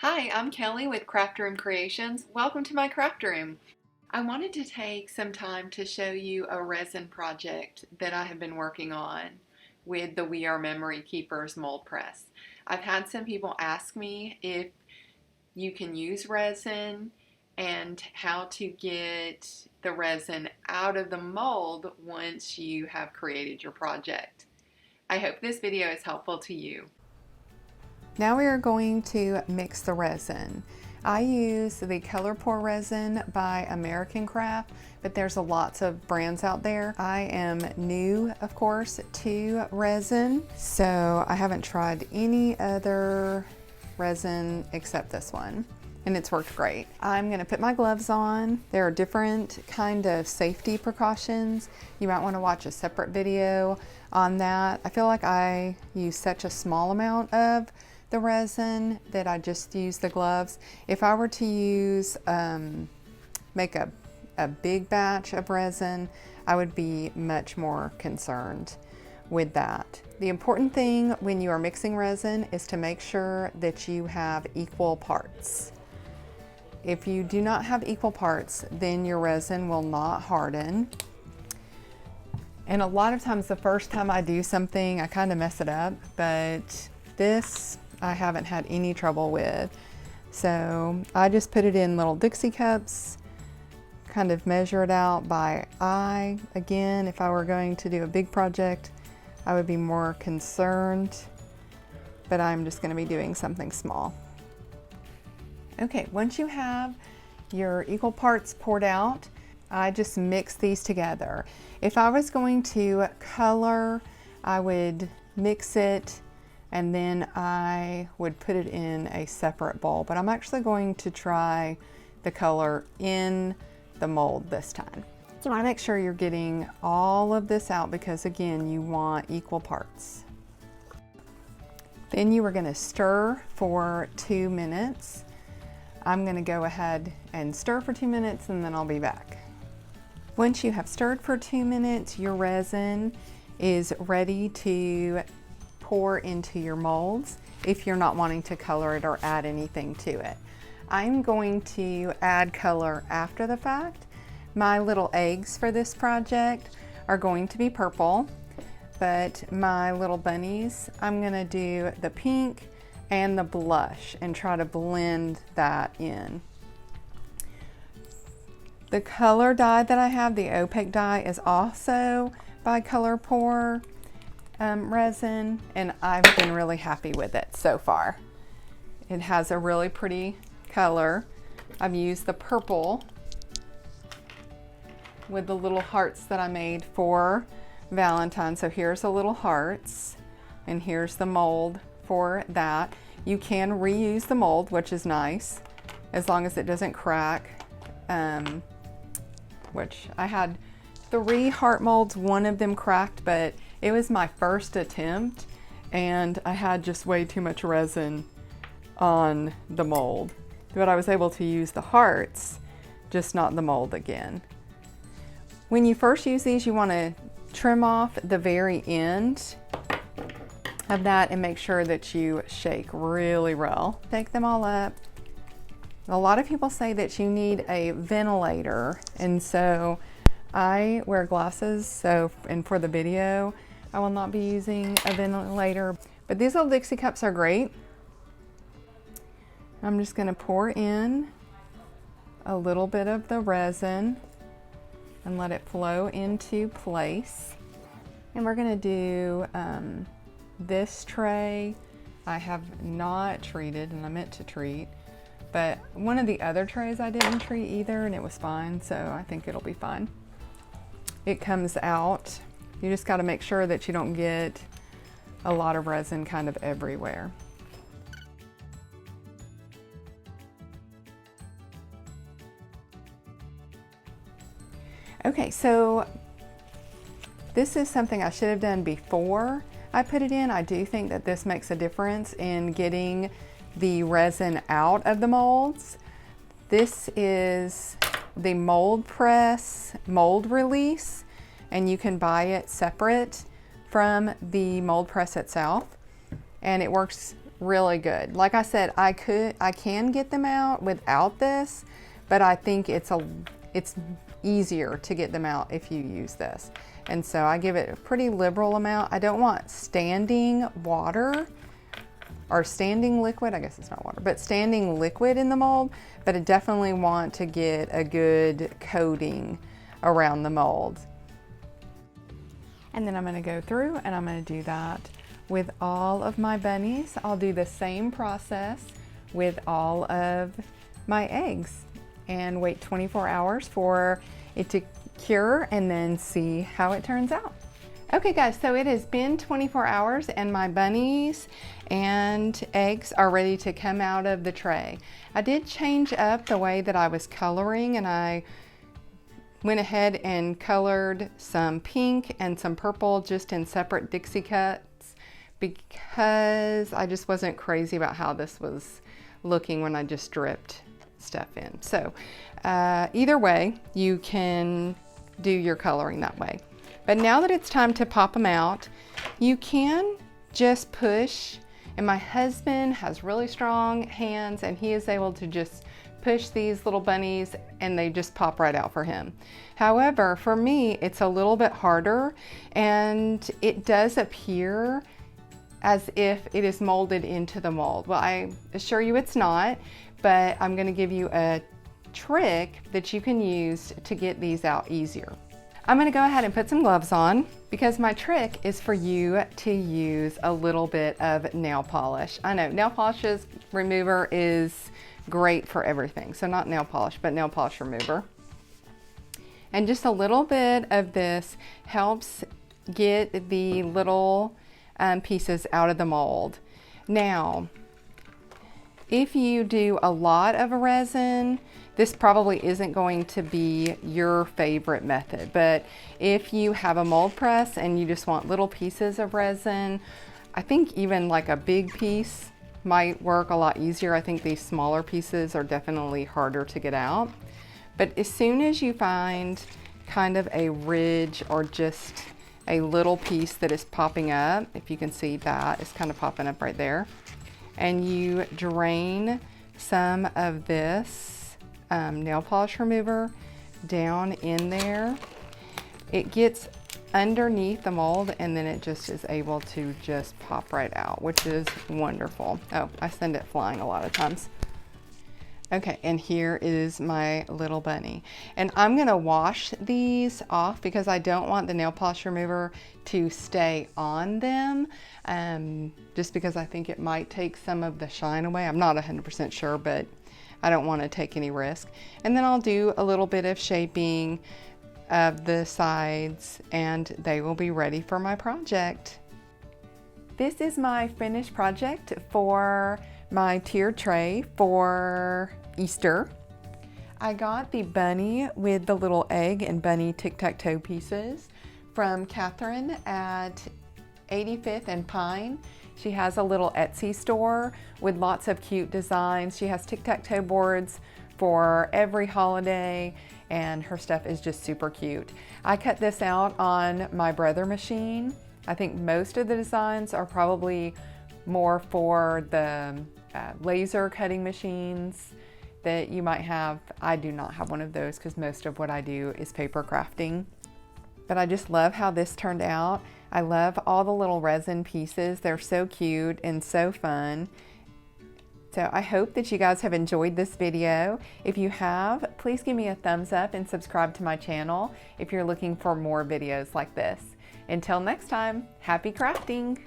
Hi, I'm Kelly with Craft Room Creations. Welcome to my craft room. I wanted to take some time to show you a resin project that I have been working on with the We Are Memory Keepers mold press. I've had some people ask me if you can use resin and how to get the resin out of the mold once you have created your project. I hope this video is helpful to you. Now we are going to mix the resin. I use the Color Pour resin by American Craft, but there's lots of brands out there. I am new, of course, to resin, so I haven't tried any other resin except this one, and it's worked great. I'm gonna put my gloves on. There are different kind of safety precautions. You might wanna watch a separate video on that. I feel like I use such a small amount of the resin that I just use the gloves. If I were to use, make a big batch of resin, I would be much more concerned with that. The important thing when you are mixing resin is to make sure that you have equal parts. If you do not have equal parts, then your resin will not harden. And a lot of times the first time I do something, I kind of mess it up, but this I haven't had any trouble with. So I just put it in little Dixie cups, kind of measure it out by eye. Again, if I were going to do a big project, I would be more concerned, but I'm just going to be doing something small. Okay, once you have your equal parts poured out, I just mix these together. If I was going to color, I would mix it and then I would put it in a separate bowl, but I'm actually going to try the color in the mold this time. You want to make sure you're getting all of this out because again, you want equal parts. Then you are going to stir for 2 minutes. I'm going to go ahead and stir for 2 minutes and then I'll be back. Once you have stirred for 2 minutes, your resin is ready to pour into your molds if you're not wanting to color it or add anything to it. I'm going to add color after the fact. My little eggs for this project are going to be purple, but my little bunnies, I'm gonna do the pink and the blush and try to blend that in. The color dye that I have, the opaque dye, is also by Color Pour resin, and I've been really happy with it so far. It has a really pretty color. I've used the purple with the little hearts that I made for Valentine. So here's the little hearts, and here's the mold for that. You can reuse the mold, which is nice, as long as it doesn't crack, which I had 3 heart molds, one of them cracked, but it was my first attempt and I had just way too much resin on the mold. But I was able to use the hearts, just not the mold again. When you first use these, you want to trim off the very end of that and make sure that you shake really well. Shake them all up. A lot of people say that you need a ventilator, and so I wear glasses, and for the video, I will not be using a ventilator, but these little Dixie cups are great. I'm just gonna pour in a little bit of the resin and let it flow into place. And we're gonna do this tray. I have not treated, and I meant to treat, but one of the other trays I didn't treat either, and it was fine, so I think it'll be fine. It comes out. You just got to make sure that you don't get a lot of resin kind of everywhere. Okay, so this is something I should have done before I put it in. I do think that this makes a difference in getting the resin out of the molds. This is the mold press mold release, and you can buy it separate from the mold press itself, and it works really good. Like I said, I can get them out without this, but I think it's easier to get them out if you use this. And so I give it a pretty liberal amount. I don't want standing water or standing liquid, I guess it's not water, but standing liquid in the mold, but I definitely want to get a good coating around the mold. And then I'm gonna go through and I'm gonna do that with all of my bunnies. I'll do the same process with all of my eggs and wait 24 hours for it to cure and then see how it turns out. Okay guys, so it has been 24 hours and my bunnies and eggs are ready to come out of the tray. I did change up the way that I was coloring, and I went ahead and colored some pink and some purple just in separate Dixie cuts because I just wasn't crazy about how this was looking when I just dripped stuff in. So either way, you can do your coloring that way. But now that it's time to pop them out, you can just push, and my husband has really strong hands and he is able to just push these little bunnies and they just pop right out for him. However, for me, it's a little bit harder and it does appear as if it is molded into the mold. Well, I assure you it's not, but I'm gonna give you a trick that you can use to get these out easier. I'm gonna go ahead and put some gloves on because my trick is for you to use a little bit of nail polish. I know nail polish remover is great for everything. So not nail polish, but nail polish remover. And just a little bit of this helps get the little pieces out of the mold. Now, if you do a lot of resin, this probably isn't going to be your favorite method, but if you have a mold press and you just want little pieces of resin, I think even like a big piece might work a lot easier. I think these smaller pieces are definitely harder to get out. But as soon as you find kind of a ridge or just a little piece that is popping up, if you can see that, it's kind of popping up right there, and you drain some of this nail polish remover down in there, it gets underneath the mold and then it just is able to just pop right out, which is wonderful. Oh, I send it flying a lot of times. Okay, and here is my little bunny. And I'm gonna wash these off because I don't want the nail polish remover to stay on them, just because I think it might take some of the shine away. I'm not 100% sure, but I don't want to take any risk. And then I'll do a little bit of shaping of the sides and they will be ready for my project. This is my finished project for my tiered tray for Easter. I got the bunny with the little egg and bunny tic-tac-toe pieces from Catherine at 85th and Pine. She has a little Etsy store with lots of cute designs. She has tic-tac-toe boards for every holiday and her stuff is just super cute. I cut this out on my Brother machine. I think most of the designs are probably more for the laser cutting machines that you might have. I do not have one of those because most of what I do is paper crafting. But I just love how this turned out. I love all the little resin pieces. They're so cute and so fun. So I hope that you guys have enjoyed this video. If you have, please give me a thumbs up and subscribe to my channel if you're looking for more videos like this. Until next time, happy crafting!